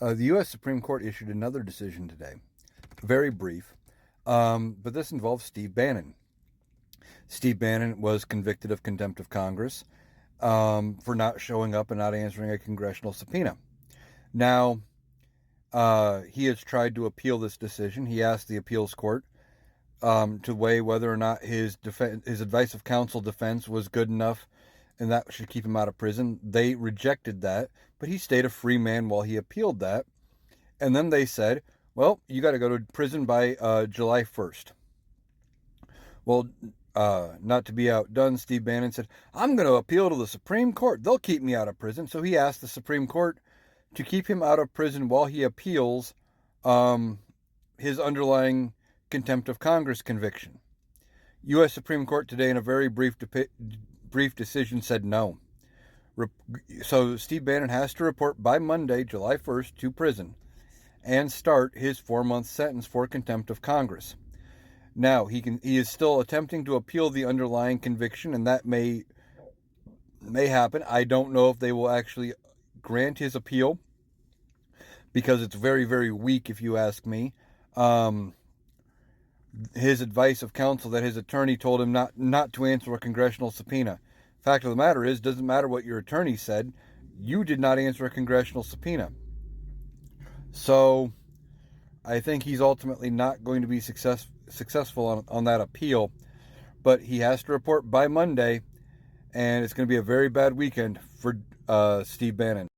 The U.S. Supreme Court issued another decision today, very brief, but this involves Steve Bannon. Steve Bannon was convicted of contempt of Congress for not showing up and not answering a congressional subpoena. Now, he has tried to appeal this decision. He asked the appeals court to weigh whether or not his advice of counsel defense was good enough and that should keep him out of prison. They rejected that, but he stayed a free man while he appealed that. And then they said, well, you got to go to prison by July 1st. Well, not to be outdone, Steve Bannon said, I'm going to appeal to the Supreme Court. They'll keep me out of prison. So he asked the Supreme Court to keep him out of prison while he appeals his underlying contempt of Congress conviction. U.S. Supreme Court today, in a very brief decision, said no. So Steve Bannon has to report by Monday, July 1st, to prison and start his 4-month sentence for contempt of Congress. Now, he is still attempting to appeal the underlying conviction, and that may happen. I don't know if they will actually grant his appeal because it's very, very weak, if you ask me. His advice of counsel that his attorney told him not to answer a congressional subpoena. Fact of the matter is, doesn't matter what your attorney said, you did not answer a congressional subpoena. So I think he's ultimately not going to be successful on that appeal, but he has to report by Monday, and it's going to be a very bad weekend for Steve Bannon.